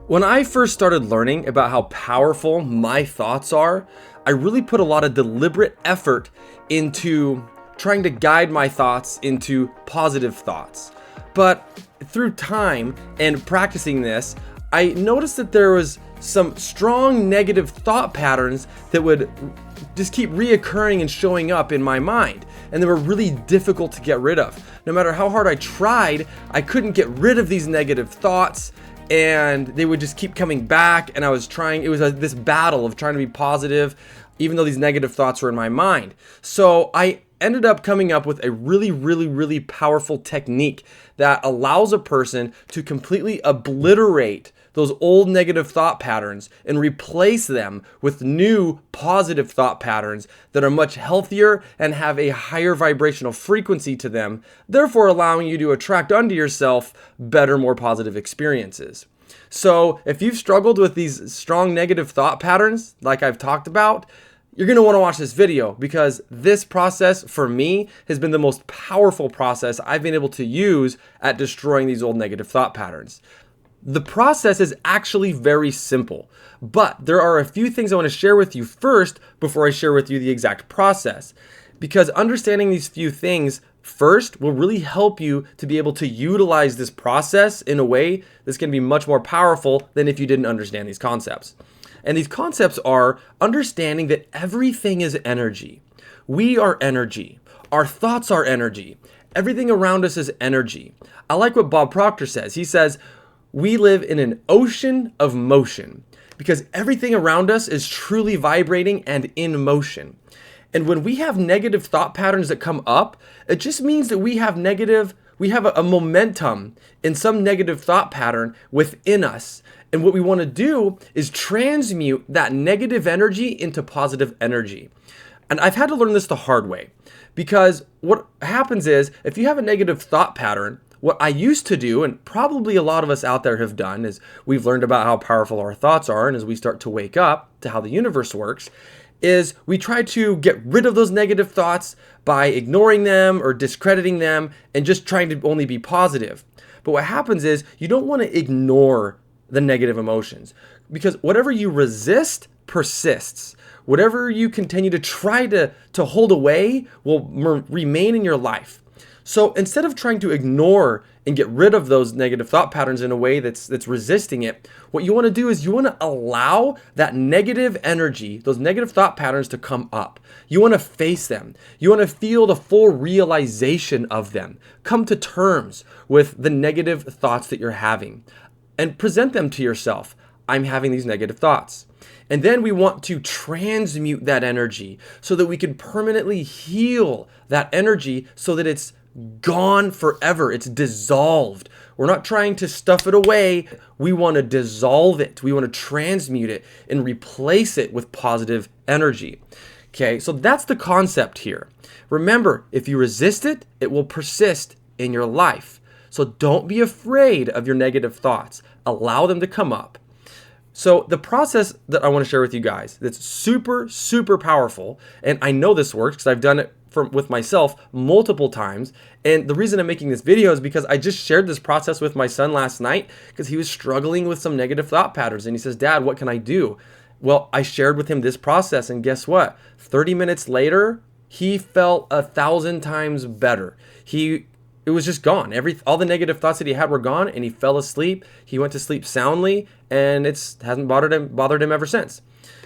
When I first started learning about how powerful my thoughts are, I really put a lot of deliberate effort into trying to guide my thoughts into positive thoughts. But through time and practicing this, I noticed that there was some strong negative thought patterns that would just keep reoccurring and showing up in my mind. And they were really difficult to get rid of. No matter how hard I tried, I couldn't get rid of these negative thoughts. And they would just keep coming back, and I was trying, it was this battle of trying to be positive, even though these negative thoughts were in my mind. So I ended up coming up with a really powerful technique that allows a person to completely obliterate those old negative thought patterns and replace them with new positive thought patterns that are much healthier and have a higher vibrational frequency to them, therefore allowing you to attract unto yourself better, more positive experiences. So if you've struggled with these strong negative thought patterns, like I've talked about, you're going to want to watch this video, because this process for me has been the most powerful process I've been able to use at destroying these old negative thought patterns. The process is actually very simple, but there are a few things I want to share with you first before I share with you the exact process, because understanding these few things first will really help you to be able to utilize this process in a way that's going to be much more powerful than if you didn't understand these concepts. And these concepts are understanding that everything is energy. We are energy. Our thoughts are energy. Everything around us is energy. I like what Bob Proctor says. He says, we live in an ocean of motion, because everything around us is truly vibrating and in motion. And when we have negative thought patterns that come up, it just means that we have a momentum in some negative thought pattern within us. And what we want to do is transmute that negative energy into positive energy. And I've had to learn this the hard way, because what happens is, if you have a negative thought pattern, what I used to do, and probably a lot of us out there have done, is we've learned about how powerful our thoughts are, and as we start to wake up to how the universe works, is we try to get rid of those negative thoughts by ignoring them or discrediting them and just trying to only be positive. But what happens is, you don't want to ignore the negative emotions, because whatever you resist persists. Whatever you continue to try to hold away will remain in your life. So instead of trying to ignore and get rid of those negative thought patterns in a way that's resisting it, what you want to do is you want to allow that negative energy, those negative thought patterns, to come up. You want to face them. You want to feel the full realization of them. Come to terms with the negative thoughts that you're having and present them to yourself. I'm having these negative thoughts. And then we want to transmute that energy so that we can permanently heal that energy so that it's gone forever. It's dissolved. We're not trying to stuff it away. We want to dissolve it. We want to transmute it and replace it with positive energy. Okay, so that's the concept here. Remember, if you resist it, it will persist in your life. So don't be afraid of your negative thoughts. Allow them to come up. So the process that I want to share with you guys, that's super powerful, and I know this works because I've done it with myself multiple times. And the reason I'm making this video is because I just shared this process with my son last night, because he was struggling with some negative thought patterns. And he says, Dad, what can I do? Well, I shared with him this process, and guess what? 30 minutes later, he felt 1,000 times better. It was just gone. All the negative thoughts that he had were gone, and he fell asleep. He went to sleep soundly, and it hasn't bothered him ever since.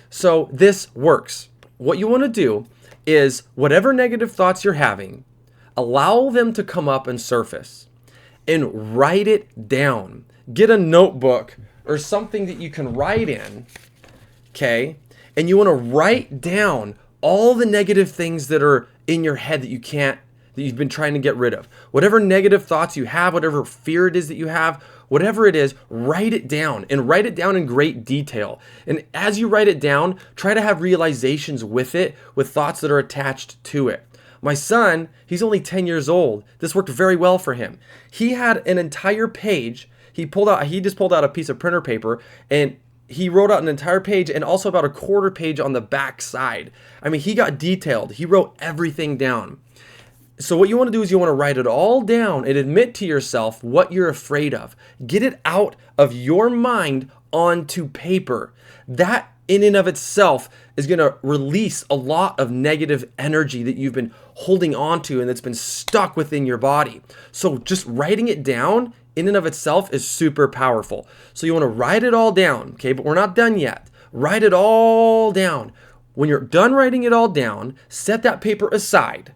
So this works. What you want to do is, whatever negative thoughts you're having, allow them to come up and surface, and write it down. Get a notebook or something that you can write in, okay? And you want to write down all the negative things that are in your head that you've been trying to get rid of. Whatever negative thoughts you have, whatever fear it is that you have, whatever it is, write it down, and write it down in great detail. And as you write it down, try to have realizations with it, with thoughts that are attached to it. My son, he's only 10 years old. This worked very well for him. He had an entire page. He just pulled out a piece of printer paper, and he wrote out an entire page and also about a quarter page on the back side. I mean, he got detailed. He wrote everything down. So what you want to do is you want to write it all down and admit to yourself what you're afraid of. Get it out of your mind onto paper. That in and of itself is going to release a lot of negative energy that you've been holding onto and that's been stuck within your body. So just writing it down in and of itself is super powerful. So you want to write it all down, okay? But we're not done yet. Write it all down. When you're done writing it all down, set that paper aside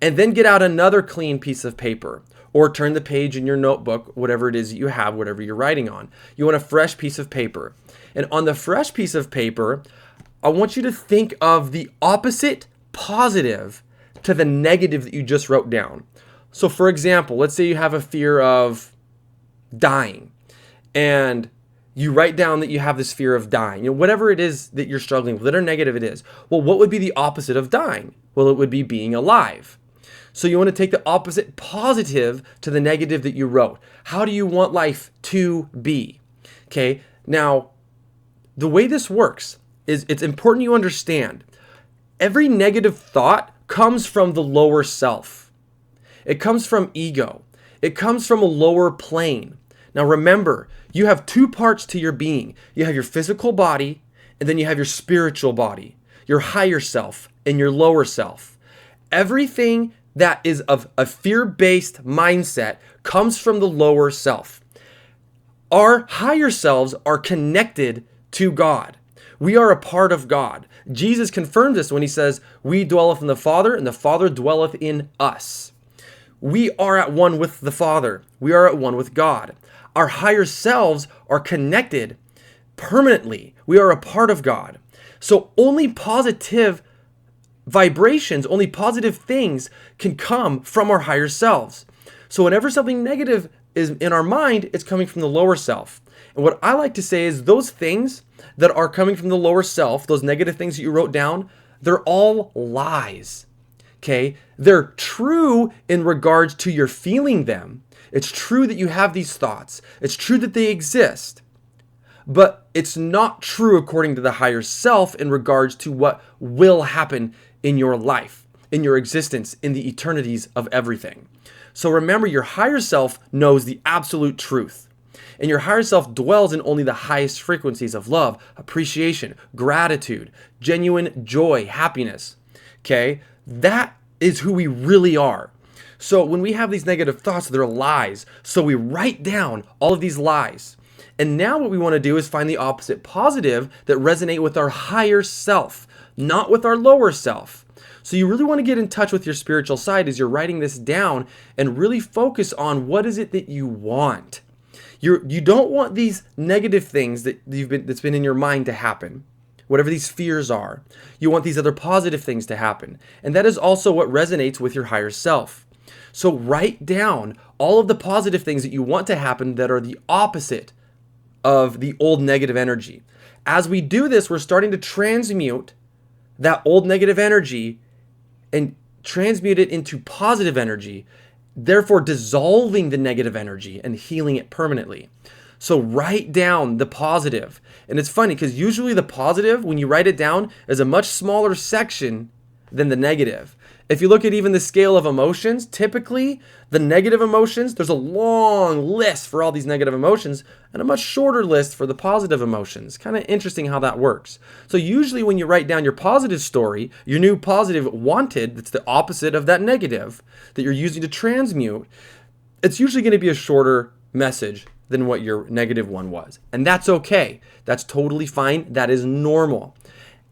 and then get out another clean piece of paper or turn the page in your notebook, whatever it is that you have, whatever you're writing on. You want a fresh piece of paper. And on the fresh piece of paper, I want you to think of the opposite positive to the negative that you just wrote down. So for example, let's say you have a fear of dying and you write down that you have this fear of dying, whatever it is that you're struggling with, whatever negative it is. Well, what would be the opposite of dying? Well, it would be being alive. So you want to take the opposite positive to the negative that you wrote. How do you want life to be? Okay, now the way this works is it's important you understand every negative thought comes from the lower self. It comes from ego. It comes from a lower plane. Now remember, you have two parts to your being. You have your physical body, and then you have your spiritual body, your higher self and your lower self. Everything that is of a fear-based mindset comes from the lower self. Our higher selves are connected to God. We are a part of God. Jesus confirmed this when he says, "We dwelleth in the Father, and the Father dwelleth in us." We are at one with the Father. We are at one with God. Our higher selves are connected permanently. We are a part of God. So only positive vibrations, only positive things can come from our higher selves. So whenever something negative is in our mind, it's coming from the lower self. And what I like to say is those things that are coming from the lower self, those negative things that you wrote down, they're all lies. Okay? They're true in regards to your feeling them. It's true that you have these thoughts. It's true that they exist. But it's not true according to the higher self in regards to what will happen in your life, in your existence, in the eternities of everything. So remember, your higher self knows the absolute truth. And your higher self dwells in only the highest frequencies of love, appreciation, gratitude, genuine joy, happiness. Okay? That is who we really are. So when we have these negative thoughts, they're lies. So we write down all of these lies. And now what we want to do is find the opposite positive that resonate with our higher self, not with our lower self. So you really want to get in touch with your spiritual side as you're writing this down and really focus on what is it that you want. You don't want these negative things that's been in your mind to happen, whatever these fears are. You want these other positive things to happen. And that is also what resonates with your higher self. So write down all of the positive things that you want to happen that are the opposite of the old negative energy. As we do this, we're starting to transmute that old negative energy and transmute it into positive energy, therefore dissolving the negative energy and healing it permanently. So write down the positive. And it's funny because usually the positive, when you write it down, is a much smaller section than the negative. If you look at even the scale of emotions, typically the negative emotions, there's a long list for all these negative emotions and a much shorter list for the positive emotions. Kind of interesting how that works. So usually when you write down your positive story, your new positive wanted, that's the opposite of that negative that you're using to transmute, it's usually going to be a shorter message than what your negative one was. And that's okay. That's totally fine. That is normal.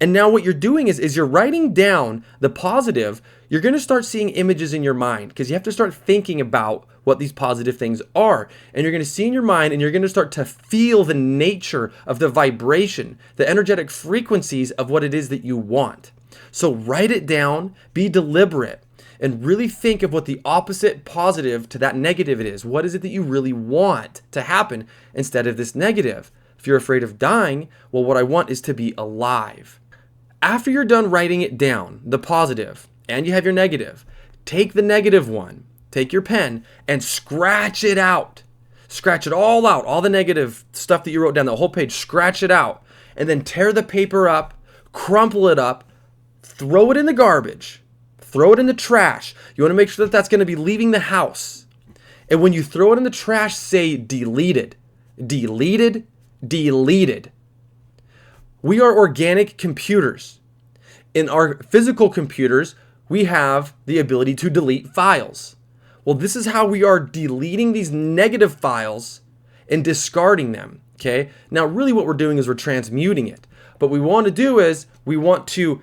And now what you're doing is you're writing down the positive. You're going to start seeing images in your mind because you have to start thinking about what these positive things are. And you're going to see in your mind and you're going to start to feel the nature of the vibration, the energetic frequencies of what it is that you want. So write it down, be deliberate, and really think of what the opposite positive to that negative it is. What is it that you really want to happen instead of this negative? If you're afraid of dying, well, what I want is to be alive. After you're done writing it down, the positive, and you have your negative, take the negative one, take your pen, and scratch it out. Scratch it all out, all the negative stuff that you wrote down, the whole page, scratch it out. And then tear the paper up, crumple it up, throw it in the garbage, throw it in the trash. You want to make sure that that's going to be leaving the house. And when you throw it in the trash, say deleted, deleted, deleted. We are organic computers. In our physical computers, we have the ability to delete files. Well, this is how we are deleting these negative files and discarding them, okay? Now, really what we're doing is we're transmuting it. But what we want to do is we want to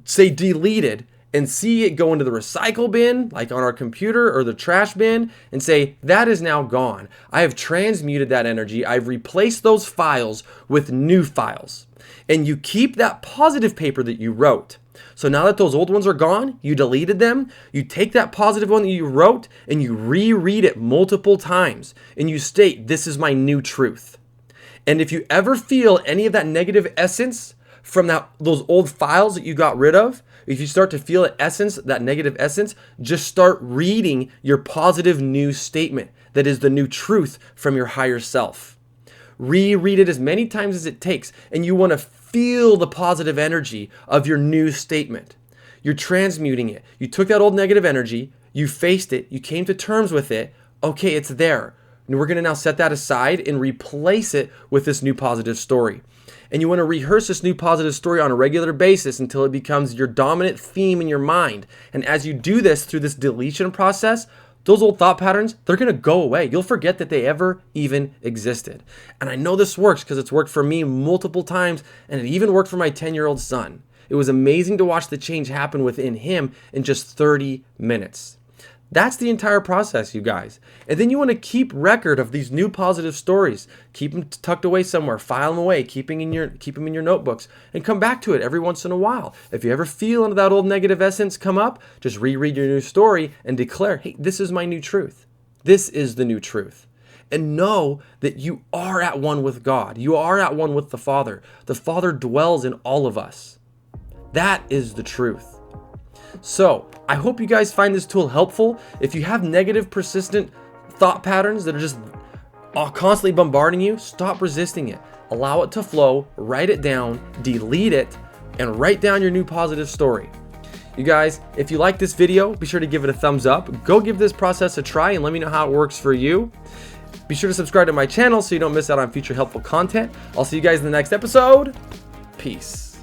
say deleted and see it go into the recycle bin, like on our computer, or the trash bin, and say, that is now gone. I have transmuted that energy. I've replaced those files with new files. And you keep that positive paper that you wrote. So now that those old ones are gone, you deleted them, you take that positive one that you wrote and you reread it multiple times and you state, this is my new truth. And if you ever feel any of that negative essence from those old files that you got rid of, if you start to feel that negative essence, just start reading your positive new statement that is the new truth from your higher self. Reread it as many times as it takes, and you want to feel the positive energy of your new statement. You're transmuting it. You took that old negative energy, you faced it, you came to terms with it. Okay, it's there. And we're going to now set that aside and replace it with this new positive story. And you want to rehearse this new positive story on a regular basis until it becomes your dominant theme in your mind. And as you do this through this deletion process, those old thought patterns, they're going to go away. You'll forget that they ever even existed. And I know this works because it's worked for me multiple times, and it even worked for my 10-year-old son. It was amazing to watch the change happen within him in just 30 minutes. That's the entire process, you guys. And then you want to keep record of these new positive stories. Keep them tucked away somewhere, file them away, keep them in your notebooks, and come back to it every once in a while. If you ever feel that old negative essence come up, just reread your new story and declare, hey, this is my new truth. This is the new truth. And know that you are at one with God. You are at one with the Father. The Father dwells in all of us. That is the truth. So, I hope you guys find this tool helpful. If you have negative, persistent thought patterns that are just constantly bombarding you, stop resisting it. Allow it to flow, write it down, delete it, and write down your new positive story. You guys, if you like this video, be sure to give it a thumbs up. Go give this process a try and let me know how it works for you. Be sure to subscribe to my channel so you don't miss out on future helpful content. I'll see you guys in the next episode. Peace.